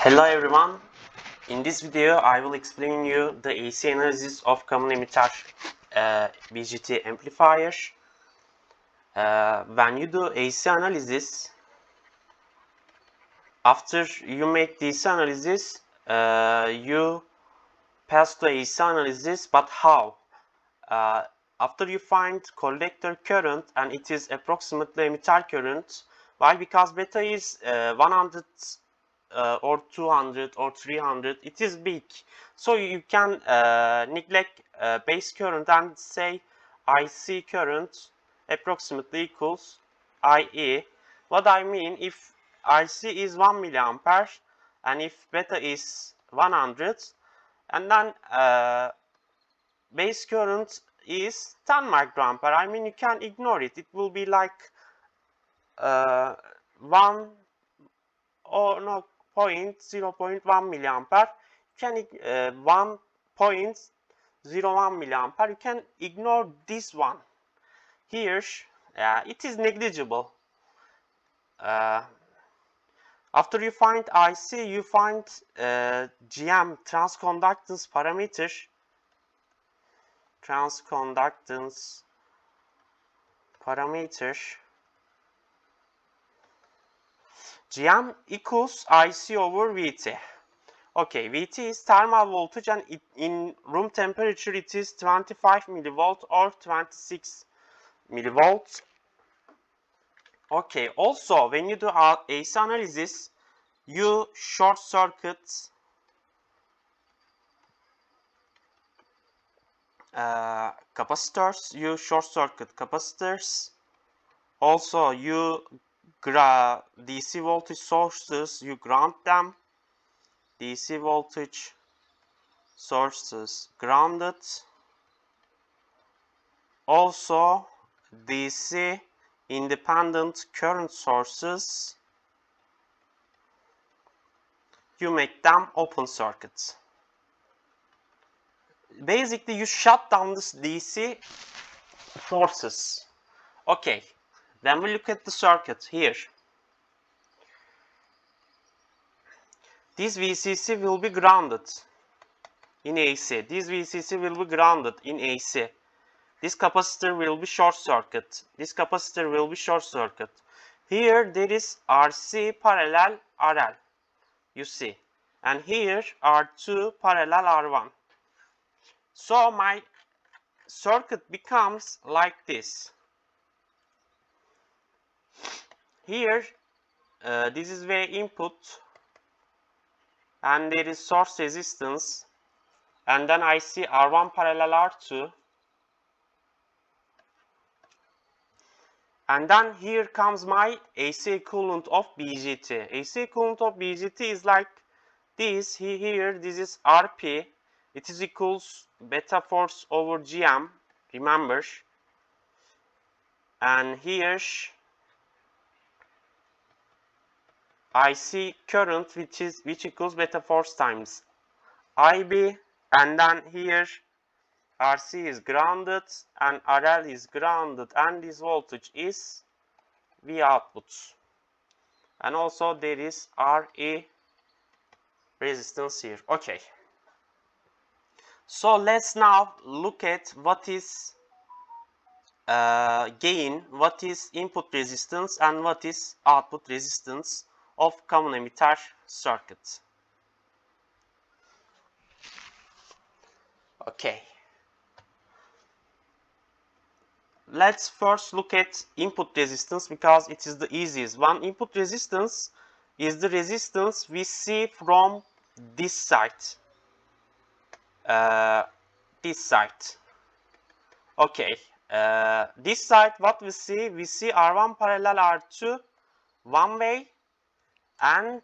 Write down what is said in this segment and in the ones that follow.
Hello everyone. In this video I will explain you the AC analysis of common emitter BJT amplifier. When you do AC analysis, after you make DC analysis, you pass to AC analysis. But how? After you find collector current and it is approximately emitter current, why? Because beta is 100 or 200 or 300, it is big, so you can neglect base current and say IC current approximately equals IE. What I mean, if IC is 1 milliampere and if beta is 100, and then base current is 10 microampere, I mean you can ignore it. It will be like 1 or no 0.1 milliampere. You can 1.01 milliampere. You can ignore this one. Here it is negligible. After you find IC, you find GM, transconductance parameter. Transconductance parameter. GM equals IC over VT. Okay, VT is thermal voltage, and in room temperature it is 25 millivolt or 26 millivolts. Okay, also when you do AC analysis, you short circuit capacitors. You short circuit capacitors. Also, you DC voltage sources, you ground them. DC voltage sources grounded. Also, DC independent current sources, you make them open circuits. Basically, you shut down this DC sources. Okay, then we look at the circuit here. This VCC will be grounded in AC. This VCC will be grounded in AC. This capacitor will be short circuit. This capacitor will be short circuit. Here there is RC parallel RL. You see. And here R2 parallel R1. So my circuit becomes like this. Here this is where input, and there is source resistance, and then I see R1 parallel R2, and then here comes my AC equivalent of BJT. AC equivalent of BJT is like this. Here this is RP, it is equals beta force over GM, remember, and here IC current which equals beta force times IB, and then here RC is grounded and RL is grounded, and this voltage is V output, and also there is RE resistance here. Okay, so let's now look at what is gain, what is input resistance, and what is output resistance of common emitter circuit. Okay, let's first look at input resistance because it is the easiest one. Input resistance is the resistance we see from this side. This side. Okay, this side, what we see? We see R1 parallel R2 one way, and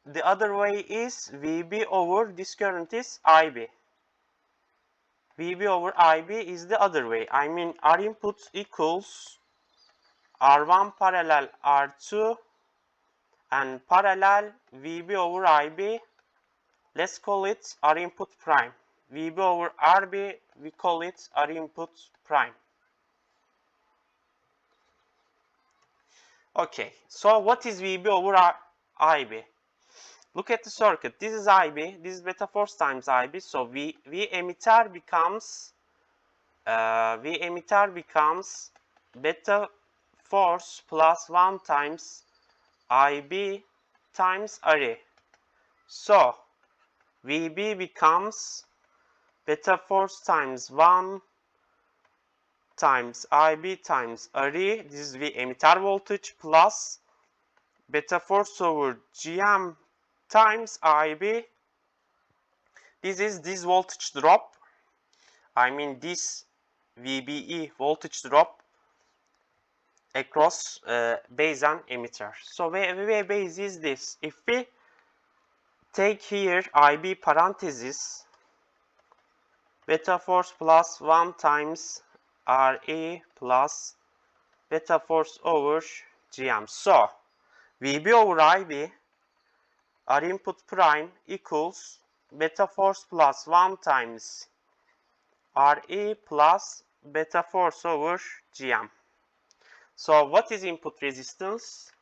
the other way is VB over this current is IB. VB over IB is the other way. I mean R input equals R1 parallel R2 and parallel VB over IB. Let's call it R input prime. VB over RB, we call it R input prime. Okay, so what is VB over IB? Look at the circuit. This is IB. This is beta force times IB. So V emitter becomes beta force plus 1 times IB times RE. So VB becomes beta force times 1 times IB times RE. This is V emitter voltage plus beta force over GM times IB. This is this voltage drop. I mean this VBE voltage drop across base and emitter. So where base is this? If we take here IB parenthesis, beta force plus 1 times RE plus beta force over GM. So VB over IB, R input prime equals beta force plus 1 times RE plus beta force over GM. So what is input resistance?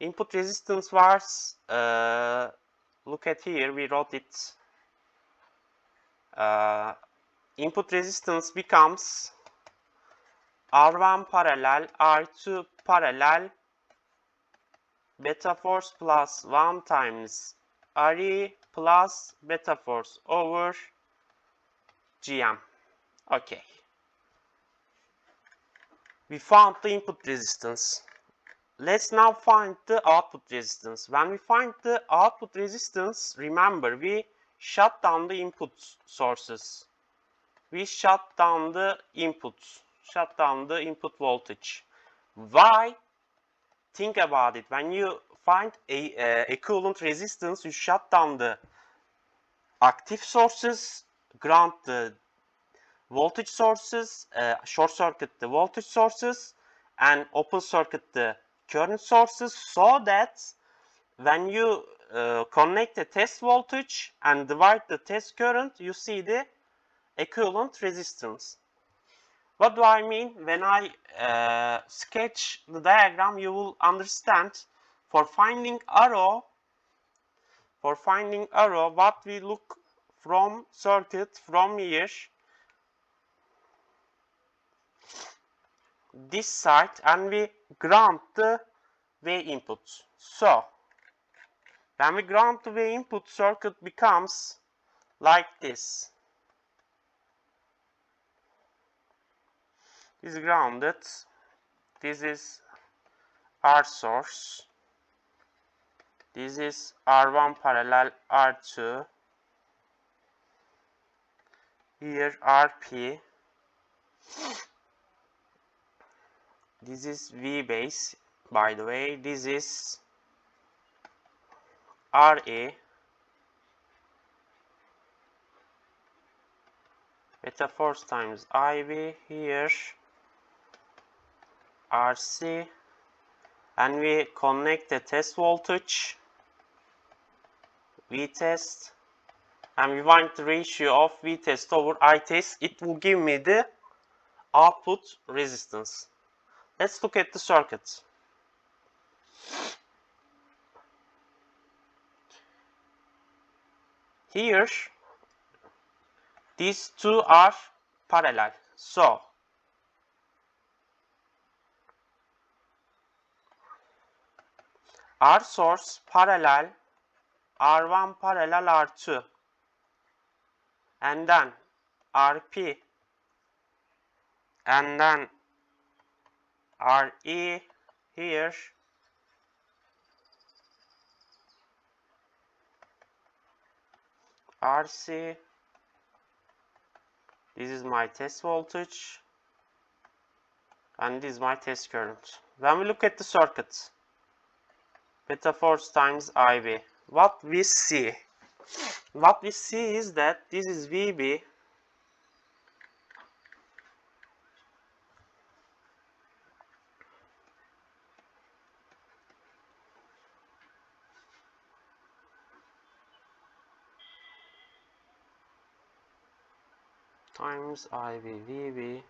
Input resistance was, look at here, we wrote it. Input resistance becomes R1 parallel, R2 parallel, beta force plus 1 times RE plus beta force over GM. Okay. We found the input resistance. Let's now find the output resistance. When we find the output resistance, remember we shut down the input sources. We shut down the inputs, shut down the input voltage. Why? Think about it. When you find a equivalent resistance, you shut down the active sources, ground the voltage sources, short circuit the voltage sources, and open circuit the current sources, so that when you connect the test voltage and divide the test current, you see the equivalent resistance. What do I mean? When I sketch the diagram, you will understand. For finding arrow, what we look from circuit from here, this side, and we ground the way input. So when we ground the way input, circuit becomes like this. This is grounded. This is R source. This is R1 parallel R2. Here RP. This is V base, by the way. This is RA. Beta force times IB here. RC. And we connect the test voltage. V test. And we find the ratio of V test over I test. It will give me the output resistance. Let's look at the circuit. Here, these two are parallel. So, R source parallel R1 parallel R2, and then RP, and then RE here, RC. This is my test voltage, and this is my test current. When we look at the circuit, beta force times IB, what we see is that this is VB, times IB, VB.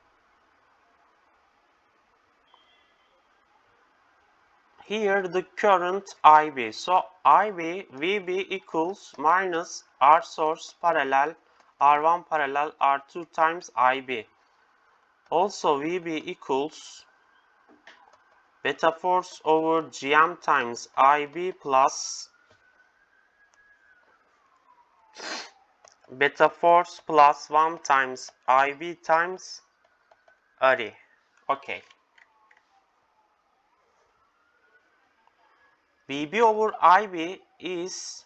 here the current IB. So IB, VB equals minus R source parallel R1 parallel R2 times IB. Also VB equals beta force over GM times IB plus beta force plus 1 times IB times RE. Okay. VB over IB is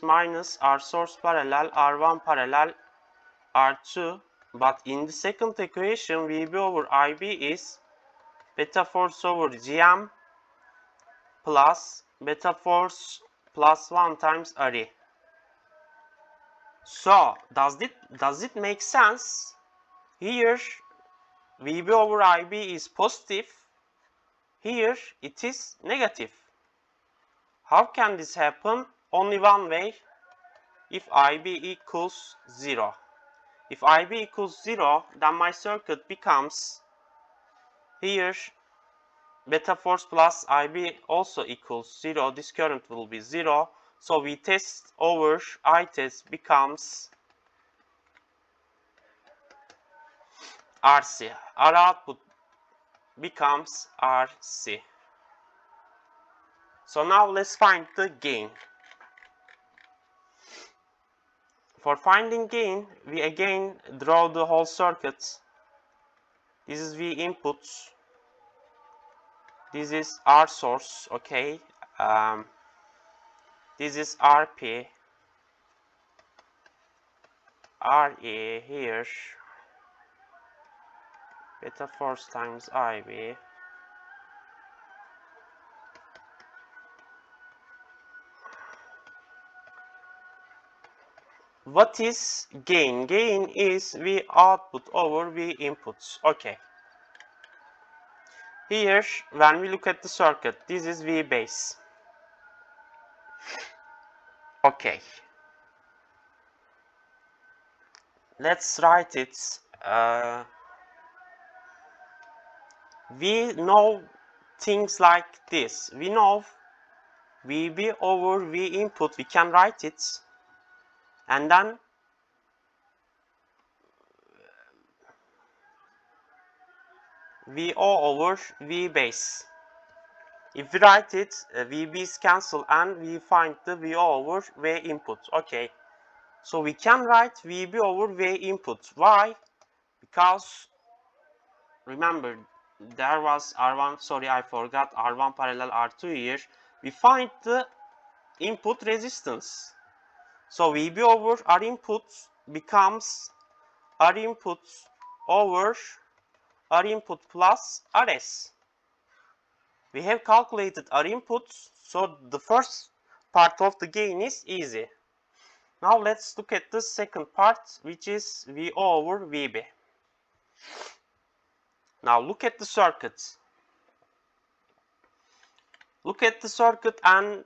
minus R source parallel R1 parallel R2, but in the second equation VB over IB is beta force over GM plus beta force plus 1 times RE. So does it make sense? Here VB over IB is positive. Here it is negative. How can this happen? Only one way, if IB equals 0. If IB equals 0, then my circuit becomes, here beta force plus IB also equals 0. This current will be 0. So V test over I test becomes RC. Our output becomes RC. So now let's find the gain. For finding gain, we again draw the whole circuit. This is V input. This is R source, okay. This is RP. RE here. Beta force times IB. What is gain? Gain is V output over V inputs. Okay. Here, when we look at the circuit, this is V base. Okay. Let's write it. We know things like this. We know VB over V input. We can write it. And then VO over V base. If we write it, VB is cancelled and we find the VO over V input. Okay. So we can write VB over V input. Why? Because remember there was R1, sorry I forgot, R1 parallel R2 here. We find the input resistance. So VB over R input becomes R input over R input plus RS. We have calculated R input, so the first part of the gain is easy. Now let's look at the second part, which is VO over VB. Now look at the circuit. Look at the circuit and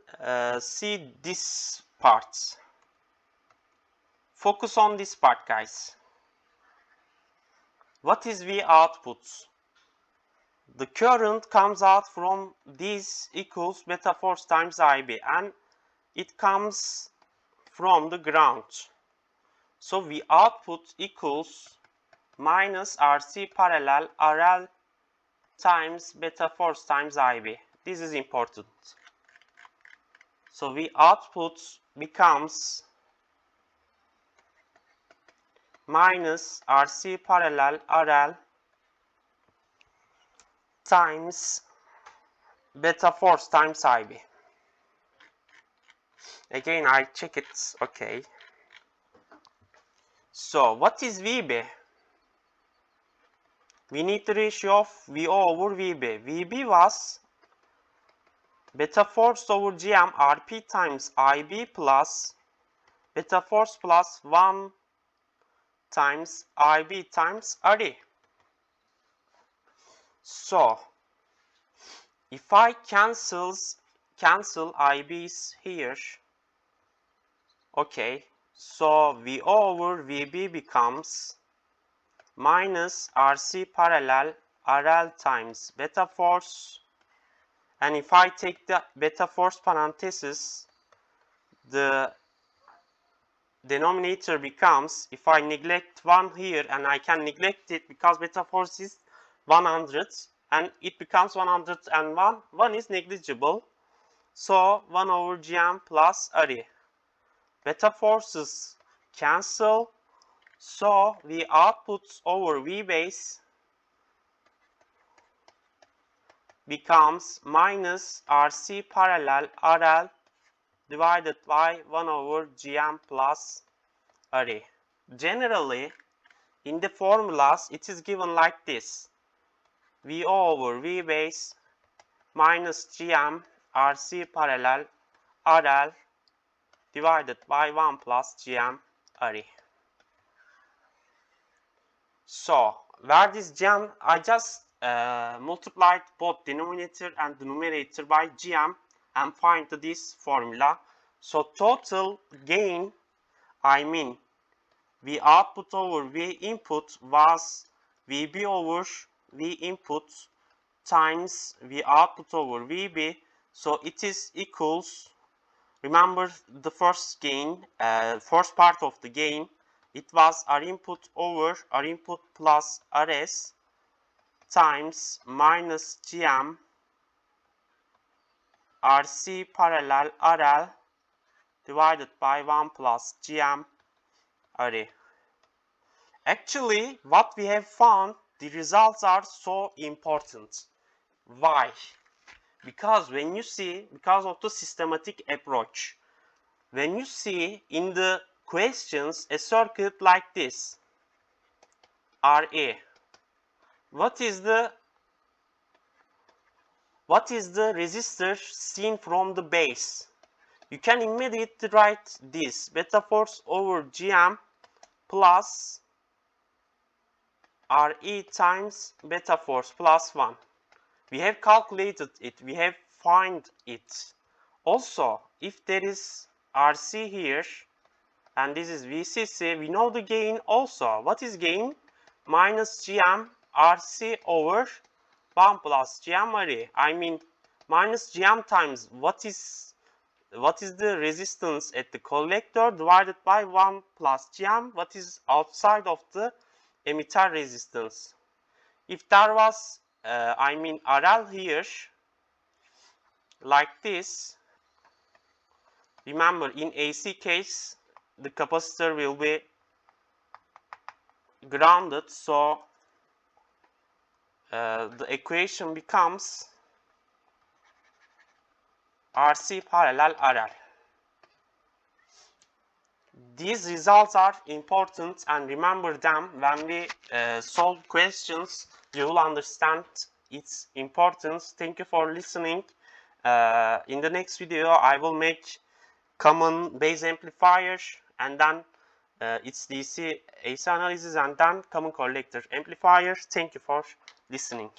see this part. Focus on this part, guys. What is V output? The current comes out from this equals beta force times IB, and it comes from the ground. So V output equals minus RC parallel RL times beta force times IB. This is important. So V output becomes minus RC parallel RL times beta force times IB. Again, I check it. Okay. So what is VB? We need the ratio of VO over VB. VB was beta force over GM RP times IB plus beta force plus 1 times IB times RE. So if I cancel IB's here, okay, so VO over VB becomes minus RC parallel RL times beta force, and if I take the beta force parenthesis, the denominator becomes, if I neglect 1 here, and I can neglect it because beta force is 100 and it becomes 101, 1 is negligible, so 1 over Gm plus RE. Beta forces cancel, so V output over V base becomes minus RC parallel RL divided by 1 over Gm plus RE. Generally, in the formulas, it is given like this: VO over V base minus Gm RC parallel RL divided by 1 plus Gm RE. So, where this Gm, I just multiplied both denominator and the numerator by Gm and find this formula. So, total gain, I mean V output over V input, was VB over V input times V output over VB. So it is equals, remember the first gain, first part of the gain, it was R input over R input plus RS times minus Gm RC parallel RL divided by 1 plus Gm RE. Actually, what we have found, the results are so important. Why? Because when you see, because of the systematic approach, when you see in the questions a circuit like this, RA, what is the resistor seen from the base? You can immediately write this: beta force over Gm plus RE times beta force plus 1. We have calculated it, we have found it. Also, if there is RC here and this is VCC, we know the gain also. What is gain? Minus Gm RC over 1 plus Gm RE. I mean minus Gm times what is the resistance at the collector divided by 1 plus Gm, what is outside of the emitter resistance. If there was I mean RL here like this, remember in AC case the capacitor will be grounded, so the equation becomes RC parallel RL. These results are important, and remember them when we solve questions. You will understand its importance. Thank you for listening. In the next video, I will make common base amplifier, and then its DC AC analysis, and then common collector amplifier. Thank you for listening.